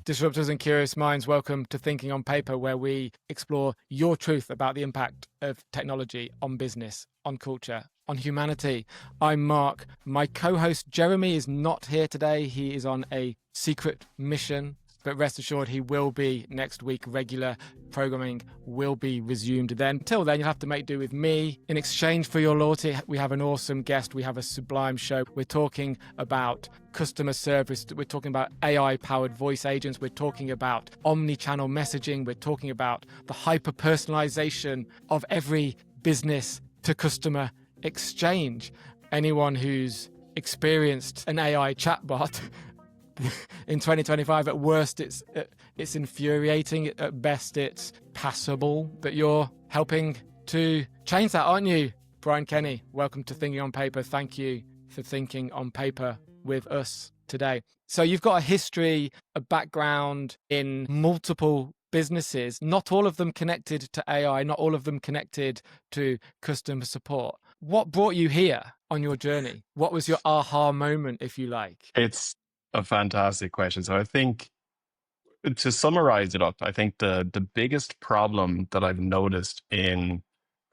Disruptors and curious minds, welcome to Thinking on Paper, where we explore your truth about the impact of technology on business, on culture, on humanity. I'm Mark. My co-host Jeremy is not here today. He is on a secret mission, but rest assured he will be next week. Regular programming will be resumed then. Till then, you'll have to make do with me. In exchange for your loyalty, we have an awesome guest. We have a sublime show. We're talking about customer service. We're talking about AI-powered voice agents. We're talking about omni-channel messaging. We're talking about the hyper-personalization of every business to customer exchange. Anyone who's experienced an AI chatbot in 2025, at worst it's infuriating, at best it's passable, but you're helping to change that, aren't you? Brian Kenny, welcome to Thinking on Paper. Thank you for thinking on paper with us today. So you've got a history, a background in multiple businesses, not all of them connected to AI, not all of them connected to customer support. What brought you here on your journey? What was your aha moment, if you like? It's a fantastic question. So I think to summarize it up, I think the biggest problem that I've noticed in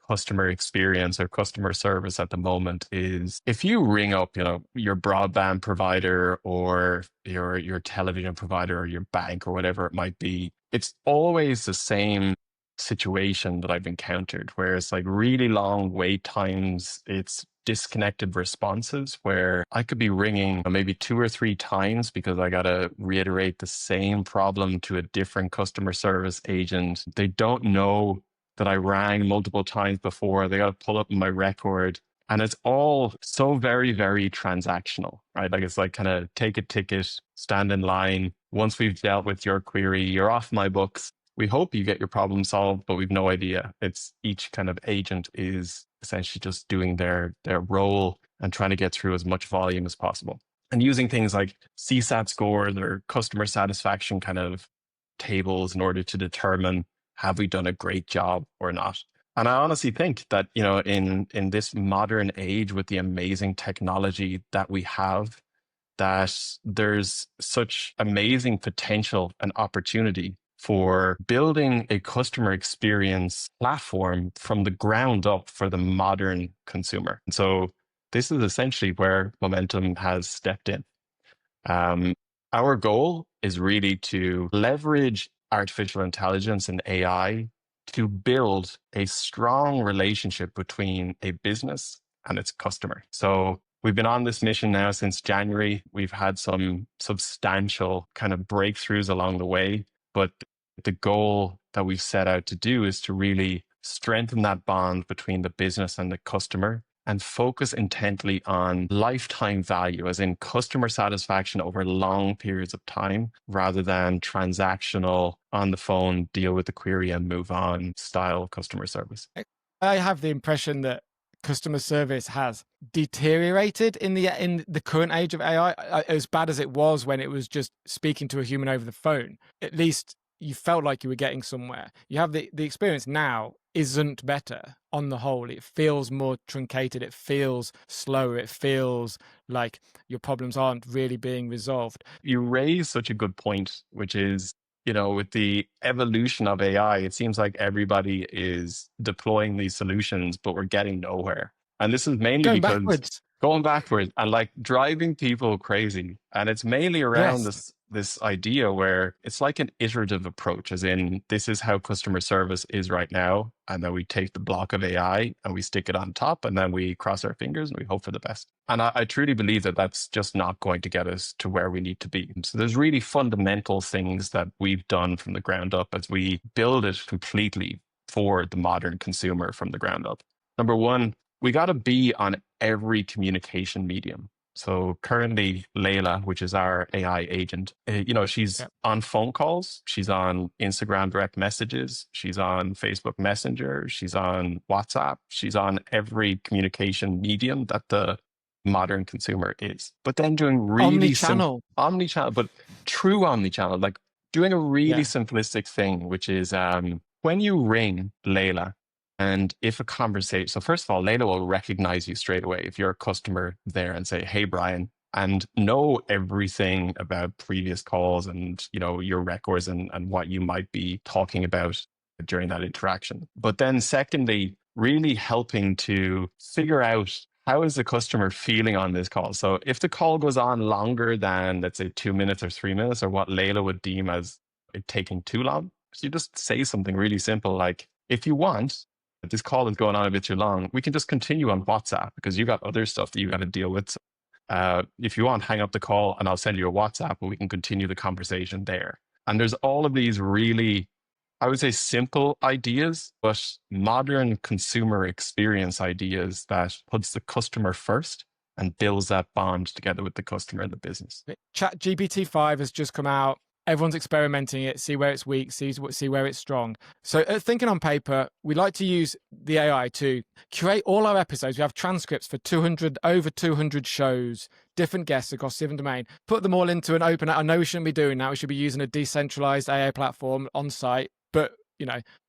customer experience or customer service at the moment is if you ring up, your broadband provider or your television provider or your bank or whatever it might be, it's always the same situation that I've encountered where it's like really long wait times. It's disconnected responses where I could be ringing maybe 2 or 3 times because I got to reiterate the same problem to a different customer service agent. They don't know that I rang multiple times before. They got to pull up my record. And it's all so very, very transactional, right? Like it's like kind of take a ticket, stand in line. Once we've dealt with your query, you're off my books. We hope you get your problem solved, but we've no idea. It's each kind of agent is essentially just doing their role and trying to get through as much volume as possible. And using things like CSAT scores or customer satisfaction kind of tables in order to determine have we done a great job or not. And I honestly think that, in this modern age with the amazing technology that we have, that there's such amazing potential and opportunity for building a customer experience platform from the ground up for the modern consumer. And so this is essentially where MOMNTUM has stepped in. Our goal is really to leverage artificial intelligence and AI to build a strong relationship between a business and its customer. So we've been on this mission now since January. We've had some substantial kind of breakthroughs along the way, but the goal that we've set out to do is to really strengthen that bond between the business and the customer and focus intently on lifetime value, as in customer satisfaction over long periods of time, rather than transactional, on the phone, deal with the query and move on style customer service. I have the impression that customer service has deteriorated in the current age of AI, as bad as it was when it was just speaking to a human over the phone. At least you felt like you were getting somewhere. You have the experience now isn't better on the whole. It feels more truncated. It feels slower. It feels like your problems aren't really being resolved. You raise such a good point, which is, with the evolution of AI, it seems like everybody is deploying these solutions, but we're getting nowhere. And this is mainly going backwards and like driving people crazy. And it's mainly around this idea where it's like an iterative approach, as in this is how customer service is right now. And then we take the block of AI and we stick it on top, and then we cross our fingers and we hope for the best. And I truly believe that that's just not going to get us to where we need to be. So there's really fundamental things that we've done from the ground up as we build it completely for the modern consumer from the ground up. Number one, we got to be on every communication medium. So currently, Laila, which is our AI agent, she's on phone calls, she's on Instagram direct messages, she's on Facebook Messenger, she's on WhatsApp, she's on every communication medium that the modern consumer is. But then doing really omni-channel, but true omni-channel, like doing a really simplistic thing, which is when you ring Laila, and if a conversation, so first of all, Laila will recognize you straight away if you're a customer there and say, hey, Brian, and know everything about previous calls and, your records and what you might be talking about during that interaction. But then secondly, really helping to figure out how is the customer feeling on this call. So if the call goes on longer than, let's say, 2 minutes or 3 minutes, or what Laila would deem as it taking too long, so you just say something really simple like, if you want, if this call is going on a bit too long, we can just continue on WhatsApp because you got other stuff that you got to deal with. If you want, hang up the call and I'll send you a WhatsApp and we can continue the conversation there. And there's all of these really, I would say, simple ideas, but modern consumer experience ideas that puts the customer first and builds that bond together with the customer and the business. Chat GPT-5 has just come out. Everyone's experimenting it, see where it's weak, see where it's strong. So at Thinking on Paper, we like to use the AI to curate all our episodes. We have transcripts for over 200 shows, different guests across different domain, put them all into an open. I know we shouldn't be doing that. We should be using a decentralized AI platform on site, but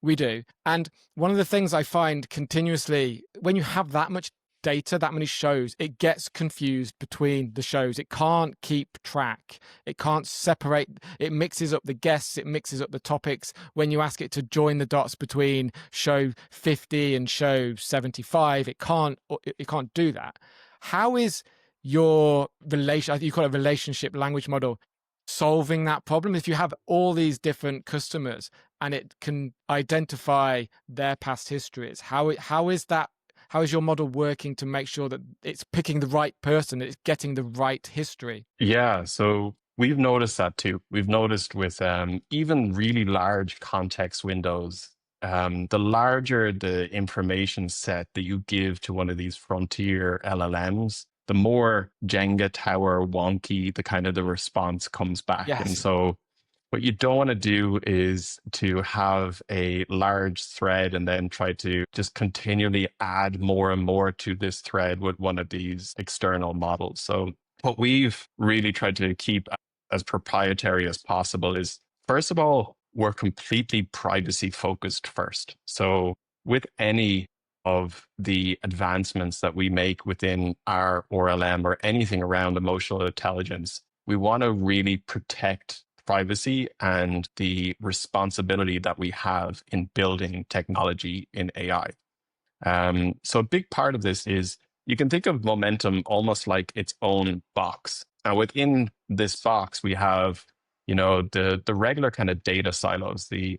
we do. And one of the things I find continuously, when you have that much data, that many shows, it gets confused between the shows. It can't keep track. It can't separate. It mixes up the guests. It mixes up the topics. When you ask it to join the dots between show 50 and show 75, it can't do that. How is your I think you call it a relationship language model, solving that problem? If you have all these different customers and it can identify their past histories, how is that? How is your model working to make sure that it's picking the right person, it's getting the right history? Yeah, so we've noticed that too. We've noticed with even really large context windows, the larger the information set that you give to one of these frontier LLMs, the more Jenga tower wonky the kind of the response comes back. Yes. And so what you don't want to do is to have a large thread and then try to just continually add more and more to this thread with one of these external models. So what we've really tried to keep as proprietary as possible is, first of all, we're completely privacy focused first. So with any of the advancements that we make within our ORLM or anything around emotional intelligence, we want to really protect privacy and the responsibility that we have in building technology in AI. So a big part of this is you can think of MOMNTUM almost like its own box. Now within this box, we have, the regular kind of data silos, the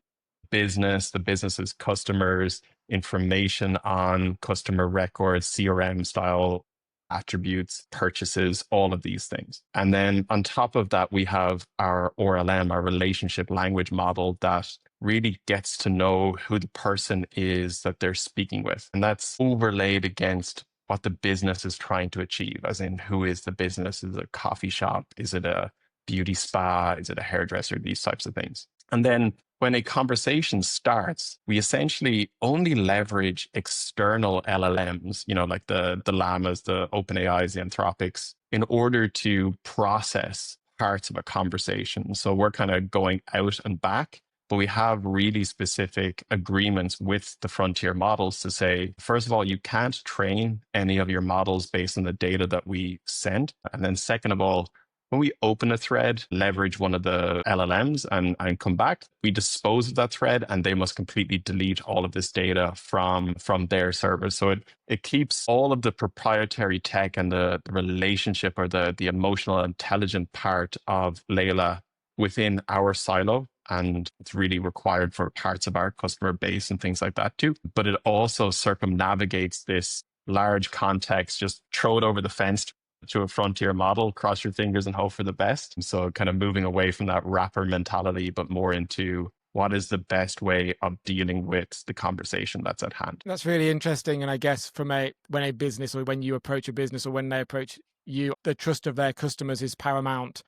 business's customers, information on customer records, CRM style attributes, purchases, all of these things. And then on top of that, we have our ORLM, our relationship language model that really gets to know who the person is that they're speaking with. And that's overlaid against what the business is trying to achieve, as in who is the business? Is it a coffee shop? Is it a beauty spa? Is it a hairdresser? These types of things. And then when a conversation starts, we essentially only leverage external LLMs, like the Llamas, the OpenAIs, the Anthropics, in order to process parts of a conversation. So we're kind of going out and back, but we have really specific agreements with the frontier models to say, first of all, you can't train any of your models based on the data that we send. And then second of all, when we open a thread, leverage one of the LLMs and come back, we dispose of that thread and they must completely delete all of this data from their servers. So it keeps all of the proprietary tech and the relationship or the emotional intelligent part of Laila within our silo. And it's really required for parts of our customer base and things like that too. But it also circumnavigates this large context, just throw it over the fence to a frontier model, cross your fingers and hope for the best. So kind of moving away from that wrapper mentality, but more into what is the best way of dealing with the conversation that's at hand. That's really interesting. And I guess when a business, or when you approach a business, or when they approach you, the trust of their customers is paramount.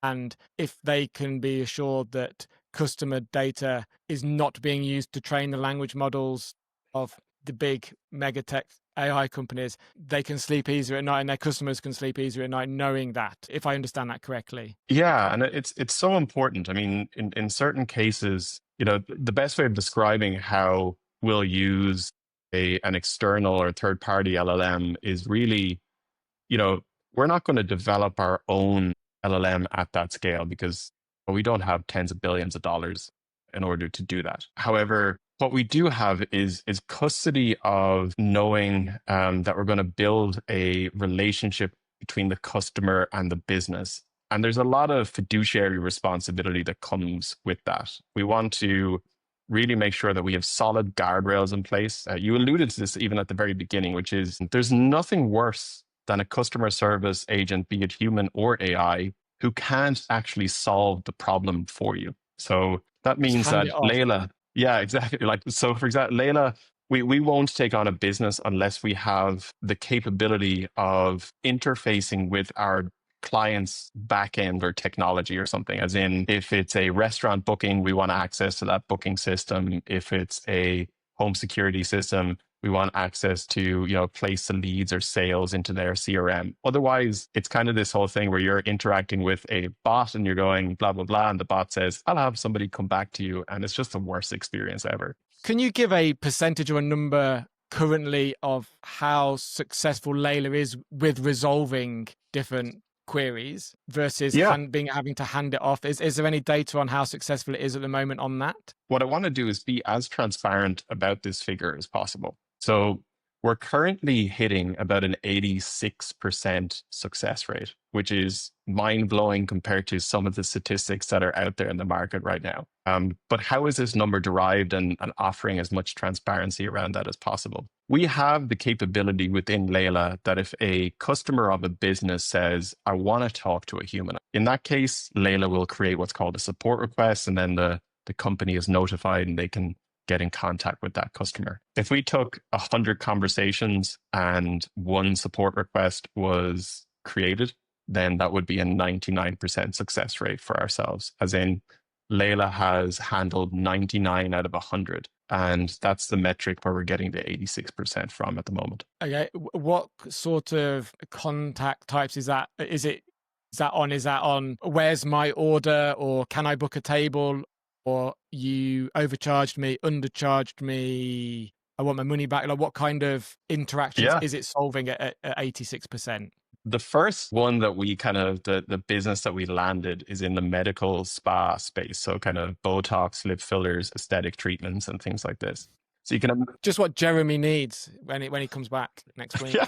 And if they can be assured that customer data is not being used to train the language models of the big mega tech AI companies, they can sleep easier at night, and their customers can sleep easier at night knowing that, if I understand that correctly. Yeah, and it's so important. I mean, in certain cases, the best way of describing how we'll use an external or third-party LLM is really, we're not going to develop our own LLM at that scale because we don't have tens of billions of dollars in order to do that. However, what we do have is custody of knowing that we're going to build a relationship between the customer and the business. And there's a lot of fiduciary responsibility that comes with that. We want to really make sure that we have solid guardrails in place. You alluded to this even at the very beginning, which is there's nothing worse than a customer service agent, be it human or AI, who can't actually solve the problem for you. So that Just means hand that it off. Laila, yeah, exactly. Like, so for example, Laila, we won't take on a business unless we have the capability of interfacing with our client's backend or technology or something. As in, if it's a restaurant booking, we want access to that booking system. If it's a home security system, we want access to, place the leads or sales into their CRM. Otherwise, it's kind of this whole thing where you're interacting with a bot and you're going blah, blah, blah. And the bot says, I'll have somebody come back to you. And it's just the worst experience ever. Can you give a percentage or a number currently of how successful Laila is with resolving different queries versus having to hand it off? Is there any data on how successful it is at the moment on that? What I want to do is be as transparent about this figure as possible. So we're currently hitting about an 86% success rate, which is mind-blowing compared to some of the statistics that are out there in the market right now. But how is this number derived and offering as much transparency around that as possible? We have the capability within Laila that if a customer of a business says, I want to talk to a human, in that case, Laila will create what's called a support request, and then the company is notified and they can get in contact with that customer. If we took 100 conversations and one support request was created, then that would be a 99% success rate for ourselves. As in, Laila has handled 99 out of 100. And that's the metric where we're getting the 86% from at the moment. Okay. What sort of contact types is that? Is that on where's my order, or can I book a table, or you overcharged me, undercharged me, I want my money back? Like, what kind of interactions is it solving at 86%? The first one that we kind of, the business that we landed is in the medical spa space. So kind of Botox, lip fillers, aesthetic treatments, and things like this. So you can just what Jeremy needs when he comes back next week.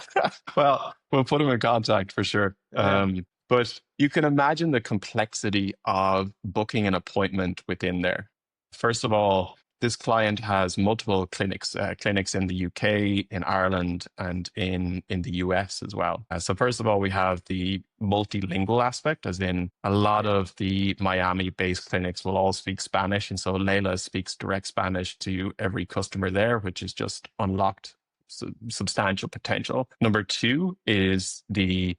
Well, we'll put him in contact for sure. Yeah. But you can imagine the complexity of booking an appointment within there. First of all, this client has multiple clinics in the UK, in Ireland, and in the US as well. So first of all, we have the multilingual aspect, as in a lot of the Miami-based clinics will all speak Spanish. And so Laila speaks direct Spanish to every customer there, which is just unlocked substantial potential. Number two is the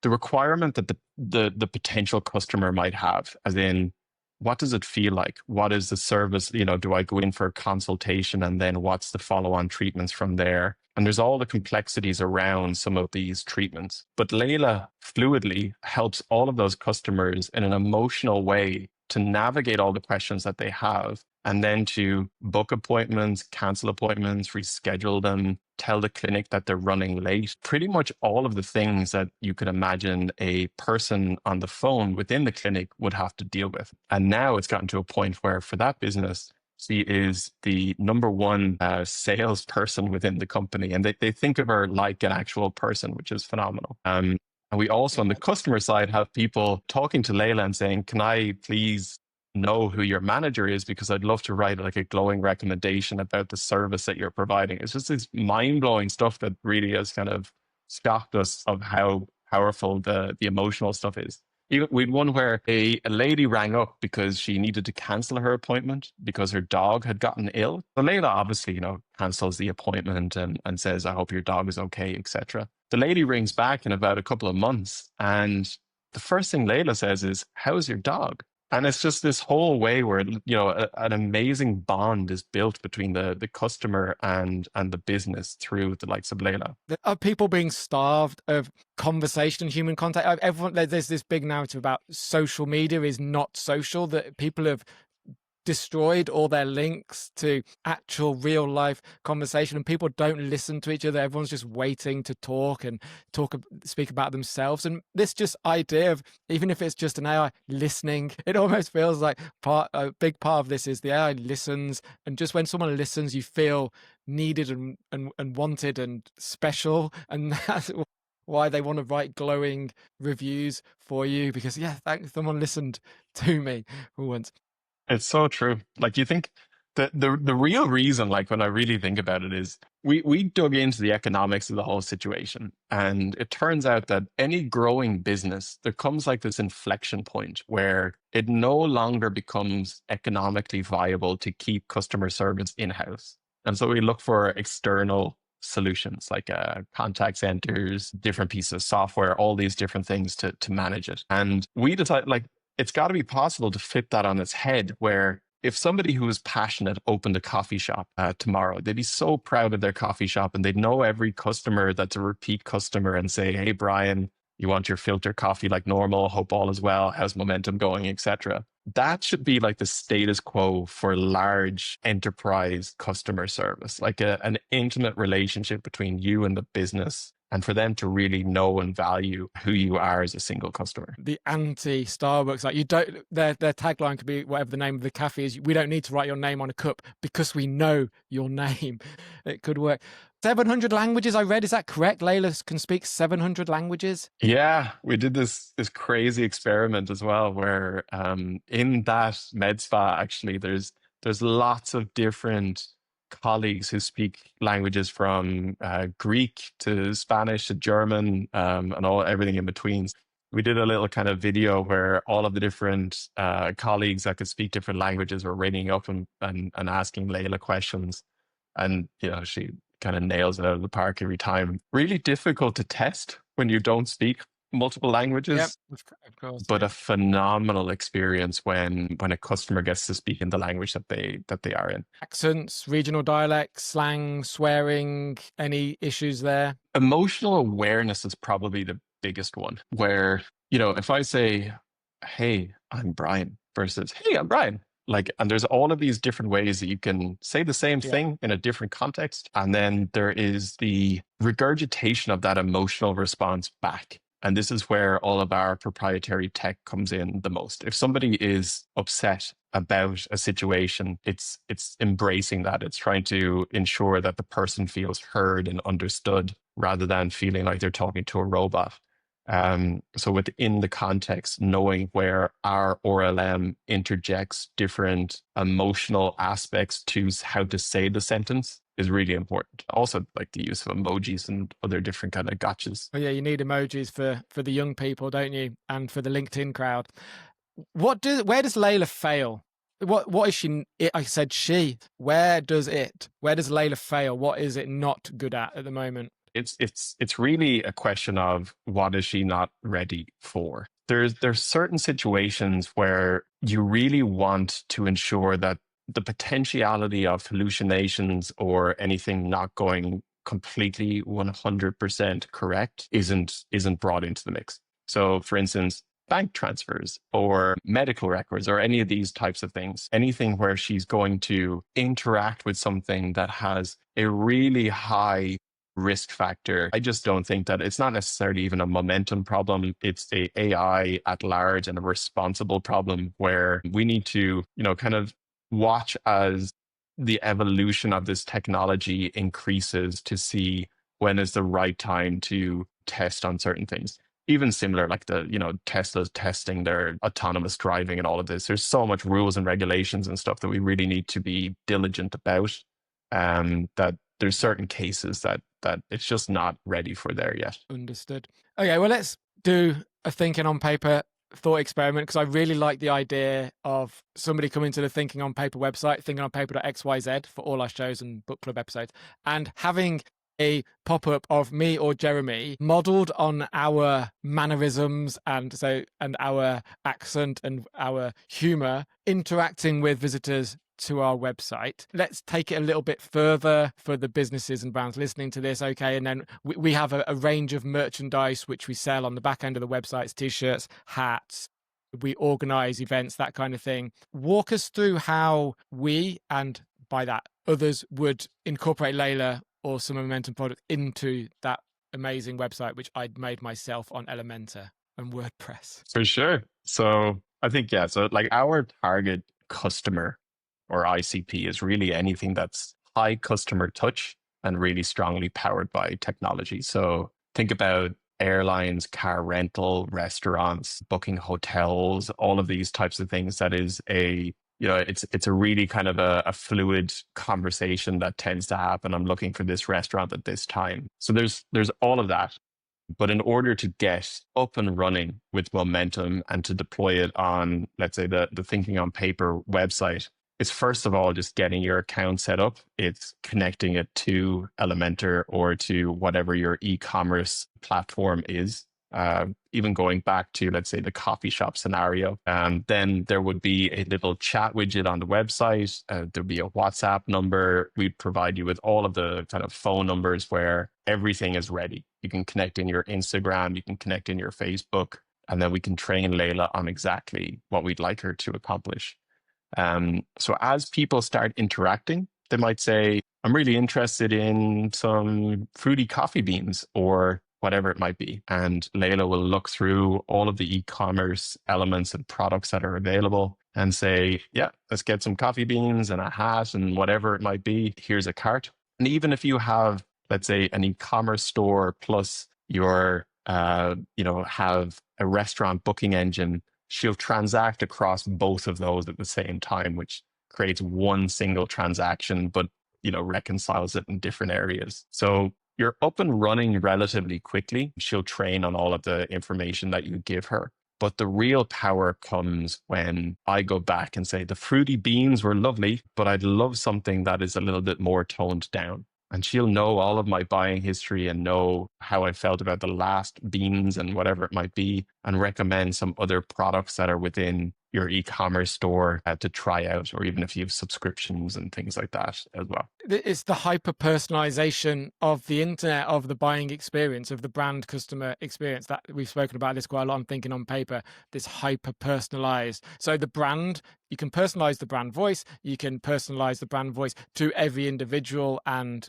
requirement that the potential customer might have, as in, what does it feel like? What is the service? Do I go in for a consultation and then what's the follow-on treatments from there? And there's all the complexities around some of these treatments. But Laila fluidly helps all of those customers in an emotional way to navigate all the questions that they have, and then to book appointments, cancel appointments, reschedule them, tell the clinic that they're running late. Pretty much all of the things that you could imagine a person on the phone within the clinic would have to deal with. And now it's gotten to a point where for that business, she is the number one salesperson within the company. And they think of her like an actual person, which is phenomenal. And we also, on the customer side, have people talking to Laila and saying, can I please know who your manager is, because I'd love to write like a glowing recommendation about the service that you're providing. It's just this mind-blowing stuff that really has kind of shocked us of how powerful the emotional stuff is. We had one where a lady rang up because she needed to cancel her appointment because her dog had gotten ill. So Laila obviously, cancels the appointment and says, I hope your dog is okay, etc. The lady rings back in about a couple of months, and the first thing Laila says is, how's your dog? And it's just this whole way where, an amazing bond is built between the customer and the business through the likes of Laila. Are people being starved of conversation and human contact? There's this big narrative about social media is not social, that people have destroyed all their links to actual real life conversation, and people don't listen to each other. Everyone's just waiting to talk and speak about themselves. And this just idea of, even if it's just an AI listening, it almost feels like a big part of this is the AI listens, and just when someone listens, you feel needed and wanted and special, and that's why they want to write glowing reviews for you, because someone listened to me for once. It's so true. Like, you think the real reason, like when I really think about it, is we dug into the economics of the whole situation, and it turns out that any growing business, there comes like this inflection point where it no longer becomes economically viable to keep customer service in-house. And so we look for external solutions like contact centers, different pieces of software, all these different things to manage it. And we decided, like, it's got to be possible to flip that on its head, where if somebody who is passionate opened a coffee shop tomorrow, they'd be so proud of their coffee shop, and they'd know every customer that's a repeat customer and say, "Hey, Brian, you want your filter coffee like normal? Hope all is well. How's momentum going?" etc. That should be like the status quo for large enterprise customer service, like an intimate relationship between you and the business, and for them to really know and value who you are as a single customer. The anti-Starbucks, like, you don't, their tagline could be whatever the name of the cafe is. We don't need to write your name on a cup because we know your name. It could work. 700 languages I read. Is that correct? Laila can speak 700 languages? Yeah, we did this crazy experiment as well, where in that med spa, actually, there's lots of different colleagues who speak languages from Greek to Spanish to German, and everything in between. We did a little kind of video where all of the different colleagues that could speak different languages were ringing up and asking Laila questions, and she kind of nails it out of the park every time. Really difficult to test when you don't speak multiple languages. Yep, of course. But a phenomenal experience when a customer gets to speak in the language that they are in. Accents, regional dialects, slang, swearing, any issues there? Emotional awareness is probably the biggest one, where, if I say, "Hey, I'm Brian," versus, "Hey, I'm Brian." And there's all of these different ways that you can say the same thing in a different context. And then there is the regurgitation of that emotional response back. And this is where all of our proprietary tech comes in the most. If somebody is upset about a situation, it's embracing that. It's trying to ensure that the person feels heard and understood, rather than feeling like they're talking to a robot. So within the context, knowing where our RLM interjects different emotional aspects to how to say the sentence is really important. Also, like the use of emojis and other different kind of gotchas. Oh yeah, you need emojis for the young people, don't you? And for the LinkedIn crowd. Where does Laila fail? What is she? I said she. Where does Laila fail? What is it not good at the moment? It's really a question of what is she not ready for. There's certain situations where you really want to ensure that the potentiality of hallucinations or anything not going completely 100% correct isn't brought into the mix. So, for instance, bank transfers or medical records or any of these types of things, anything where she's going to interact with something that has a really high risk factor. I just don't think that it's not necessarily even a momentum problem. It's a AI at large and a responsible problem, where we need to, kind of watch as the evolution of this technology increases to see when is the right time to test on certain things. Even similar, like Tesla's testing their autonomous driving and all of this. There's so much rules and regulations and stuff that we really need to be diligent about. That there's certain cases that it's just not ready for there yet. Understood. Okay, well, let's do a thinking on paper thought experiment, because I really like the idea of somebody coming to the Thinking on Paper website, thinkingonpaper.xyz, for all our shows and book club episodes, and having a pop-up of me or Jeremy modeled on our mannerisms and our accent and our humor, interacting with visitors to our website. Let's take it a little bit further for the businesses and brands listening to this, okay? And then we have a range of merchandise which we sell on the back end of the websites: t-shirts, hats, we organize events, that kind of thing. Walk us through how we, and by that others, would incorporate Laila or some Momentum product into that amazing website, which I'd made myself on Elementor and WordPress. For sure. So I think, yeah, so like our target customer or ICP is really anything that's high customer touch and really strongly powered by technology. So think about airlines, car rental, restaurants, booking hotels, all of these types of things. That is it's a really kind of a fluid conversation that tends to happen. I'm looking for this restaurant at this time. So there's all of that. But in order to get up and running with Momentum and to deploy it on, let's say, the Thinking on Paper website, it's first of all just getting your account set up. It's connecting it to Elementor or to whatever your e-commerce platform is. Even going back to, let's say, the coffee shop scenario, then there would be a little chat widget on the website. There'd be a WhatsApp number. We'd provide you with all of the kind of phone numbers where everything is ready. You can connect in your Instagram, you can connect in your Facebook, and then we can train Laila on exactly what we'd like her to accomplish. So as people start interacting, they might say, I'm really interested in some fruity coffee beans or whatever it might be. And Laila will look through all of the e-commerce elements and products that are available and say, yeah, let's get some coffee beans and a hat and whatever it might be. Here's a cart. And even if you have, let's say, an e-commerce store plus your, have a restaurant booking engine, she'll transact across both of those at the same time, which creates one single transaction, but reconciles it in different areas. So you're up and running relatively quickly. She'll train on all of the information that you give her. But the real power comes when I go back and say, the fruity beans were lovely, but I'd love something that is a little bit more toned down. And she'll know all of my buying history and know how I felt about the last beans and whatever it might be, and recommend some other products that are within your e-commerce store to try out, or even if you have subscriptions and things like that as well. It's the hyper personalization of the internet, of the buying experience, of the brand customer experience that we've spoken about this quite a lot on Thinking on Paper, this hyper personalized. So the brand, you can personalize the brand voice, you can personalize the brand voice to every individual and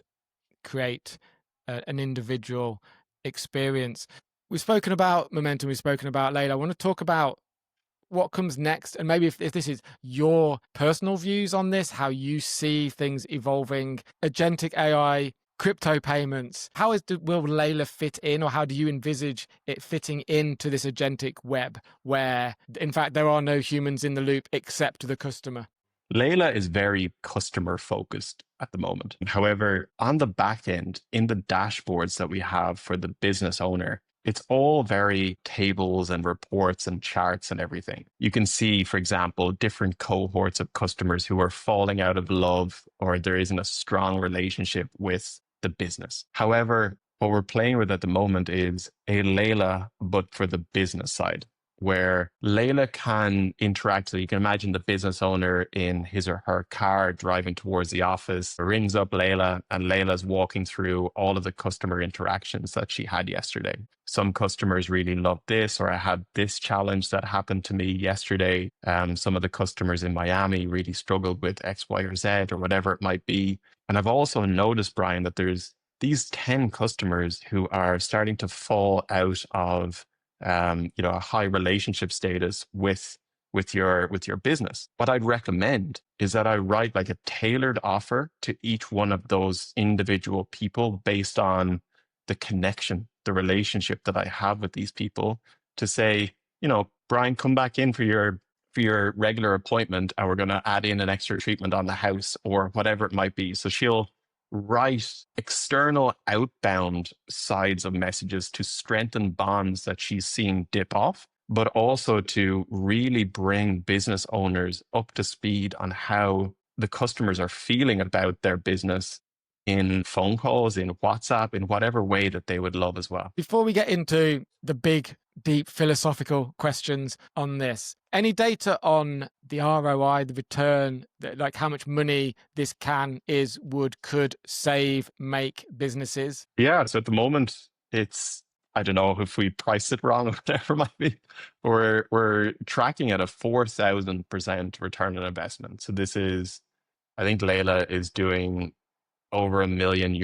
create an individual experience. We've spoken about Momentum, we've spoken about Laila. I want to talk about what comes next, and maybe if this is your personal views on this, how you see things evolving, agentic AI, crypto payments. Will Laila fit in, or how do you envisage it fitting into this agentic web where, in fact, there are no humans in the loop except the customer? Laila is very customer focused at the moment. However, on the back end, in the dashboards that we have for the business owner, it's all very tables and reports and charts and everything. You can see, for example, different cohorts of customers who are falling out of love or there isn't a strong relationship with the business. However, what we're playing with at the moment is a Laila, but for the business side, where Laila can interact. So you can imagine the business owner in his or her car driving towards the office, rings up Laila, and Layla's walking through all of the customer interactions that she had yesterday. Some customers really loved this, or I had this challenge that happened to me yesterday. Some of the customers in Miami really struggled with X, Y, or Z, or whatever it might be. And I've also noticed, Brian, that there's these 10 customers who are starting to fall out of a high relationship status with your business. What I'd recommend is that I write like a tailored offer to each one of those individual people based on the connection, the relationship that I have with these people, to say, Brian, come back in for your regular appointment, and we're going to add in an extra treatment on the house or whatever it might be. So she'll write external outbound sides of messages to strengthen bonds that she's seeing dip off, but also to really bring business owners up to speed on how the customers are feeling about their business in phone calls, in WhatsApp, in whatever way that they would love as well. Before we get into the big, deep philosophical questions on this, any data on the ROI, the return, like how much money this could save, make businesses? Yeah, so at the moment, I don't know if we priced it wrong or whatever it might be. We're tracking at a 4,000% return on investment. So this is, I think Laila is doing over €1 million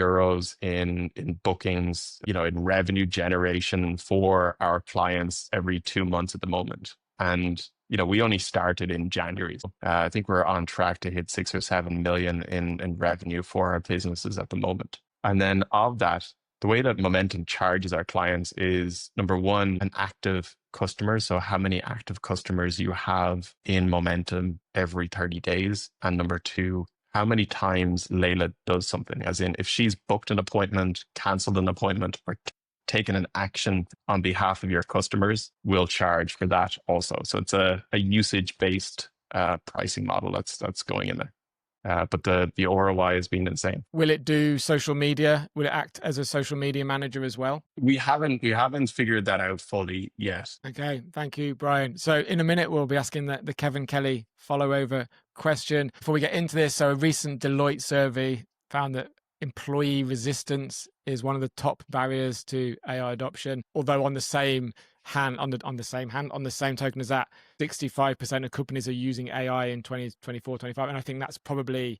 in bookings, in revenue generation for our clients every 2 months at the moment. And we only started in January. I think we're on track to hit 6 or 7 million in revenue for our businesses at the moment. And then of that, the way that Momentum charges our clients is, number one, an active customer. So how many active customers you have in Momentum every 30 days. And number two, how many times Laila does something, as in if she's booked an appointment, canceled an appointment, or taken an action on behalf of your customers, we'll charge for that also. So it's a usage-based pricing model that's going in there. But the ROI has been insane. Will it do social media? Will it act as a social media manager as well? We haven't figured that out fully yet. Okay, thank you, Brian. So in a minute, we'll be asking the Kevin Kelly follow-over question. Before we get into this, so a recent Deloitte survey found that employee resistance is one of the top barriers to AI adoption. Although on the same token as that, 65% of companies are using AI in 2024, 25. And I think that's probably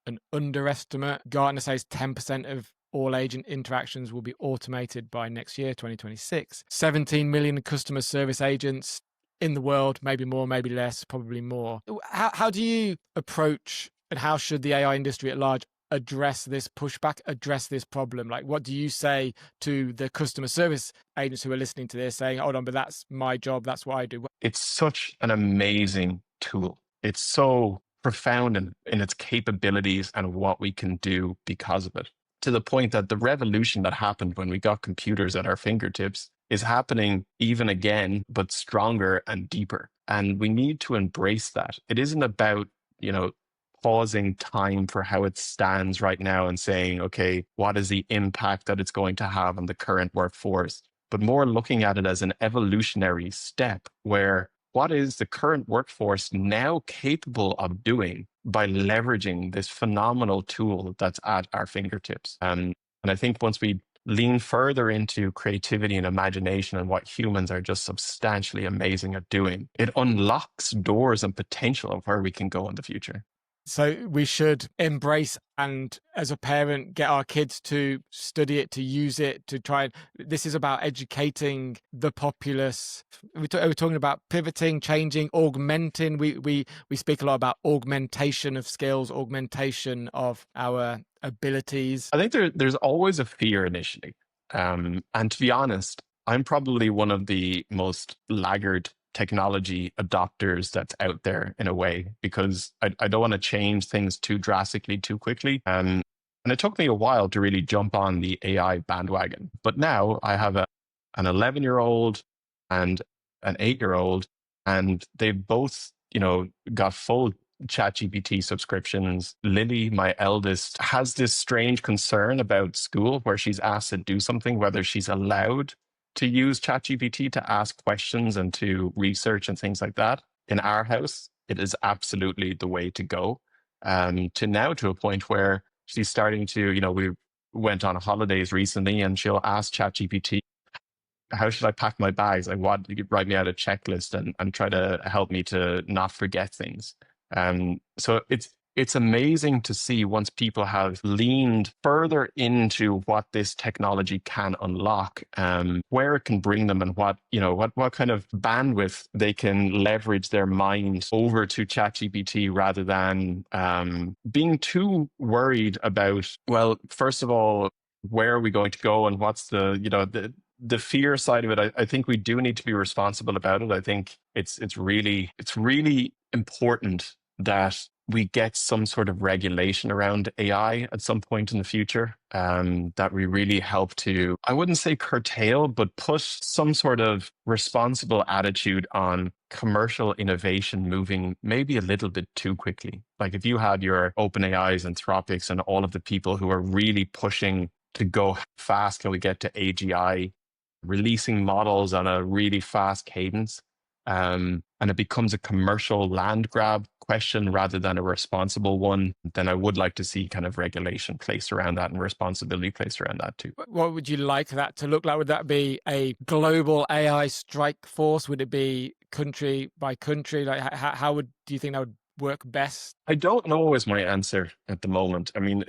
an underestimate. Gartner says 10% of all agent interactions will be automated by next year, 2026. 17 million customer service agents in the world, maybe more, maybe less, probably more. How do you approach, and how should the AI industry at large address this pushback, address this problem? Like, what do you say to the customer service agents who are listening to this saying, hold on, but that's my job, that's what I do? It's such an amazing tool. It's so profound in its capabilities and what we can do because of it, to the point that the revolution that happened when we got computers at our fingertips is happening even again, but stronger and deeper. And we need to embrace that. It isn't about, pausing time for how it stands right now and saying, okay, what is the impact that it's going to have on the current workforce? But more looking at it as an evolutionary step where what is the current workforce now capable of doing by leveraging this phenomenal tool that's at our fingertips? And I think once we lean further into creativity and imagination and what humans are just substantially amazing at doing, it unlocks doors and potential of where we can go in the future. So we should embrace, and as a parent, get our kids to study it, to use it, to try. This is about educating the populace. We're talking about pivoting, changing, augmenting. We speak a lot about augmentation of skills, augmentation of our abilities. I think there's always a fear initially. And to be honest, I'm probably one of the most laggard technology adopters that's out there in a way, because I don't want to change things too drastically too quickly. And it took me a while to really jump on the AI bandwagon. But now I have an 11-year-old and an 8-year-old, and they've both, got full ChatGPT subscriptions. Lily, my eldest, has this strange concern about school where she's asked to do something, whether she's allowed to use ChatGPT to ask questions and to research and things like that. In our house, it is absolutely the way to go. To a point where she's starting to, we went on holidays recently and she'll ask ChatGPT, how should I pack my bags? Like, what, you could write me out a checklist and try to help me to not forget things. So it's amazing to see once people have leaned further into what this technology can unlock, where it can bring them, and what kind of bandwidth they can leverage their mind over to ChatGPT, rather than being too worried about, well, first of all, where are we going to go and what's the fear side of it. I think we do need to be responsible about it. I think it's really important that we get some sort of regulation around AI at some point in the future, that we really help to, I wouldn't say curtail, but put some sort of responsible attitude on commercial innovation moving maybe a little bit too quickly. Like if you had your OpenAIs, Anthropics, and all of the people who are really pushing to go fast, can we get to AGI, releasing models on a really fast cadence, and it becomes a commercial land grab question rather than a responsible one, then I would like to see kind of regulation placed around that and responsibility placed around that too. What would you like that to look like? Would that be a global AI strike force? Would it be country by country? Like, how do you think that would work best? I don't know is my answer at the moment. I mean,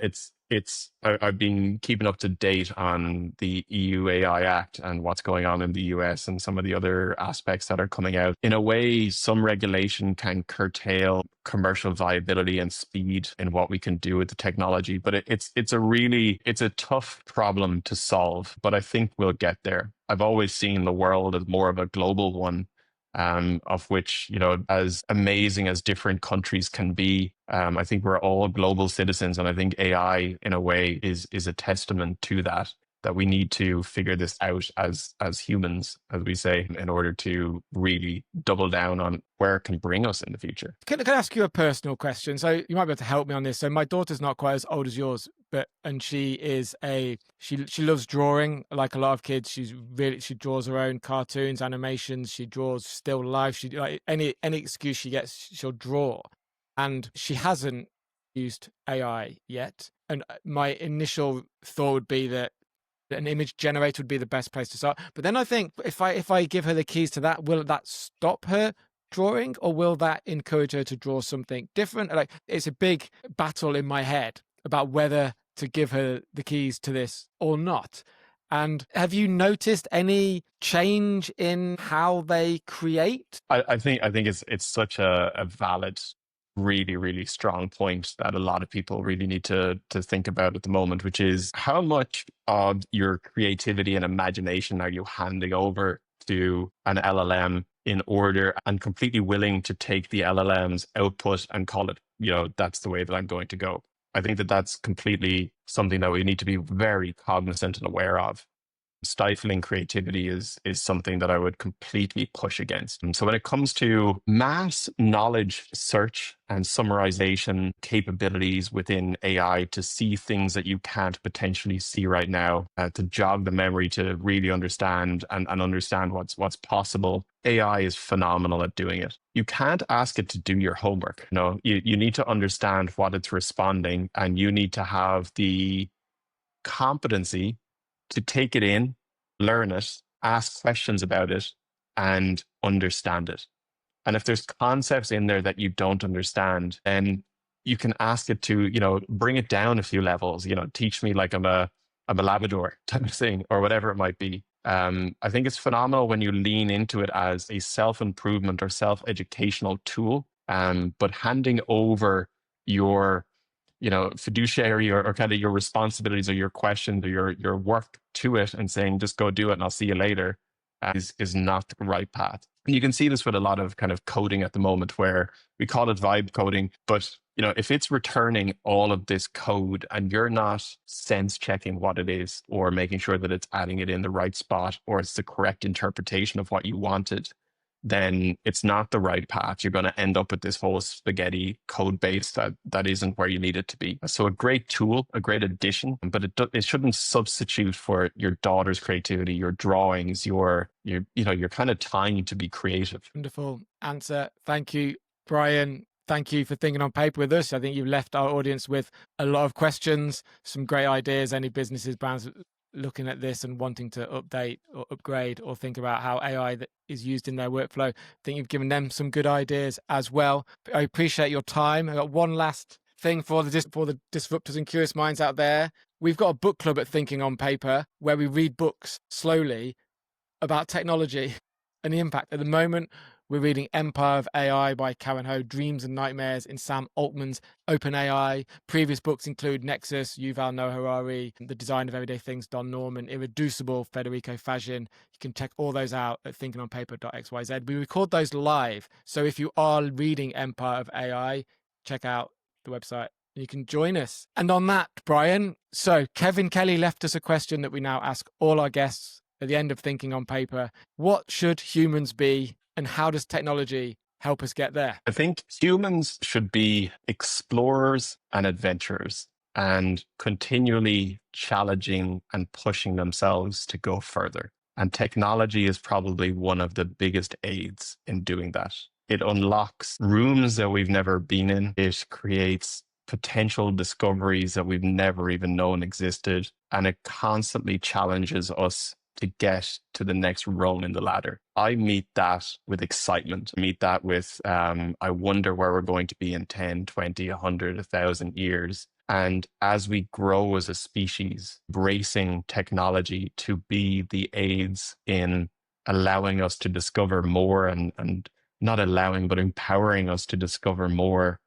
I've been keeping up to date on the EU AI Act and what's going on in the US and some of the other aspects that are coming out. In a way, some regulation can curtail commercial viability and speed in what we can do with the technology, but it's a tough problem to solve, but I think we'll get there. I've always seen the world as more of a global one, of which, as amazing as different countries can be, I think we're all global citizens. And I think AI, in a way, is a testament to that we need to figure this out as humans, as we say, in order to really double down on where it can bring us in the future. Can I ask you a personal question? So you might be able to help me on this. So my daughter's not quite as old as yours, and she loves drawing like a lot of kids. She draws her own cartoons, animations. She draws still life. She, like, any excuse she gets, she'll draw. And she hasn't used AI yet. And my initial thought would be that an image generator would be the best place to start. But then I think if I give her the keys to that, will that stop her drawing, or will that encourage her to draw something different? Like, it's a big battle in my head about whether to give her the keys to this or not. And have you noticed any change in how they create? I think it's such a valid, really, really strong point that a lot of people really need to think about at the moment, which is how much of your creativity and imagination are you handing over to an LLM in order, and completely willing to take the LLM's output and call it, that's the way that I'm going to go. I think that that's completely something that we need to be very cognizant and aware of. Stifling creativity is something that I would completely push against. And so when it comes to mass knowledge search and summarization capabilities within AI to see things that you can't potentially see right now, to jog the memory, to really understand and understand what's possible, AI is phenomenal at doing it. You can't ask it to do your homework. You need to understand what it's responding, and you need to have the competency to take it in, learn it, ask questions about it, and understand it. And if there's concepts in there that you don't understand, then you can ask it to, bring it down a few levels, teach me like I'm a Labrador type of thing, or whatever it might be. I think it's phenomenal when you lean into it as a self-improvement or self-educational tool, but handing over your fiduciary or kind of your responsibilities or your questions or your work to it and saying, just go do it and I'll see you later, is not the right path. And you can see this with a lot of kind of coding at the moment, where we call it vibe coding. But, if it's returning all of this code and you're not sense checking what it is, or making sure that it's adding it in the right spot, or it's the correct interpretation of what you wanted, then it's not the right path. You're going to end up with this whole spaghetti code base that isn't where you need it to be. So a great tool, a great addition, but it shouldn't substitute for your daughter's creativity, your drawings, your kind of time to be creative. Wonderful answer. Thank you, Brian. Thank you for thinking on paper with us. I think you've left our audience with a lot of questions, some great ideas. Any businesses, brands looking at this and wanting to update or upgrade or think about how AI that is used in their workflow, I think you've given them some good ideas as well. I appreciate your time. I got one last thing for the disruptors and curious minds out there. We've got a book club at Thinking on Paper where we read books slowly about technology and the impact. At the moment, we're reading Empire of AI by Karen Ho, Dreams and Nightmares in Sam Altman's OpenAI. Previous books include Nexus, Yuval Noah Harari, The Design of Everyday Things, Don Norman, Irreducible, Federico Fagin. You can check all those out at thinkingonpaper.xyz. We record those live, so if you are reading Empire of AI, check out the website. You can join us. And on that, Brian, so Kevin Kelly left us a question that we now ask all our guests at the end of Thinking on Paper. What should humans be, and how does technology help us get there? I think humans should be explorers and adventurers, and continually challenging and pushing themselves to go further. And technology is probably one of the biggest aids in doing that. It unlocks rooms that we've never been in. It creates potential discoveries that we've never even known existed. And it constantly challenges us to get to the next rung in the ladder. I meet that with excitement. I meet that with, I wonder where we're going to be in 10, 20, 100, 1,000 years. And as we grow as a species, embracing technology to be the aids in allowing us to discover more and not allowing, but empowering us to discover more,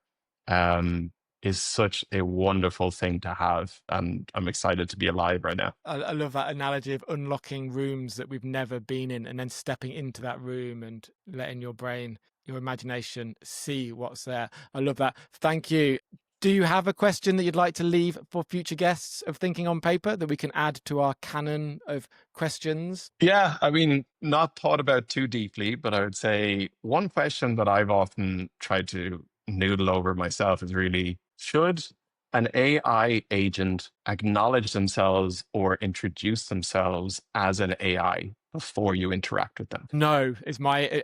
is such a wonderful thing to have. And I'm excited to be alive right now. I love that analogy of unlocking rooms that we've never been in and then stepping into that room and letting your brain, your imagination see what's there. I love that. Thank you. Do you have a question that you'd like to leave for future guests of Thinking on Paper that we can add to our canon of questions? Yeah, I mean, not thought about too deeply, but I would say one question that I've often tried to noodle over myself is really, should an AI agent acknowledge themselves or introduce themselves as an AI before you interact with them? No, is my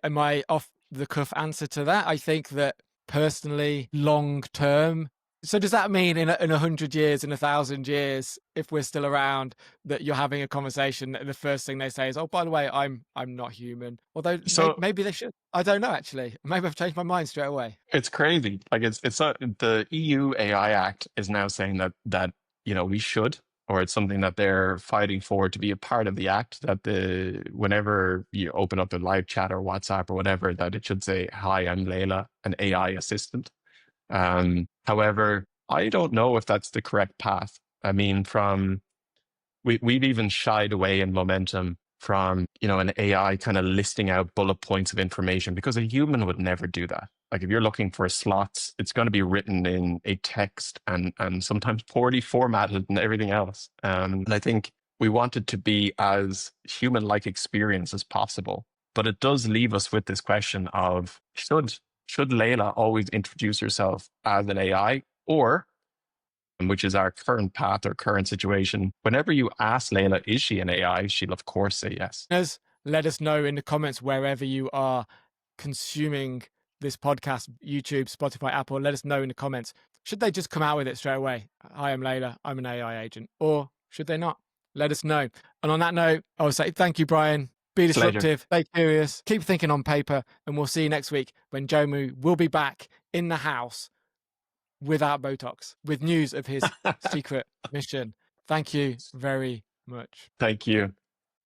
off the cuff answer to that. I think that personally, long term. So does that mean in 100 years, in 1,000 years, if we're still around, that you're having a conversation and the first thing they say is, "Oh, by the way, I'm not human." Although So maybe they should. I don't know actually. Maybe I've changed my mind straight away. it's crazy. Like it's not, the EU AI Act is now saying that we should, or it's something that they're fighting for to be a part of the act, that whenever you open up a live chat or WhatsApp or whatever, that it should say, "Hi, I'm Laila, an AI assistant." However, I don't know if that's the correct path. I mean, we've even shied away in Momentum from, an AI kind of listing out bullet points of information, because a human would never do that. Like if you're looking for slots, it's going to be written in a text and sometimes poorly formatted and everything else. And I think we want it to be as human-like experience as possible. But it does leave us with this question of, should Laila always introduce herself as an AI, or, which is our current path or current situation, whenever you ask Laila, is she an AI? She'll of course say yes. Let us know in the comments wherever you are consuming this podcast, YouTube, Spotify, Apple. Let us know in the comments. Should they just come out with it straight away? "Hi, I'm Laila, I'm an AI agent." Or should they not? Let us know. And on that note, I'll say thank you, Brian. Be disruptive, stay curious, keep thinking on paper, and we'll see you next week when Jomu will be back in the house without Botox, with news of his secret mission. Thank you very much. Thank you.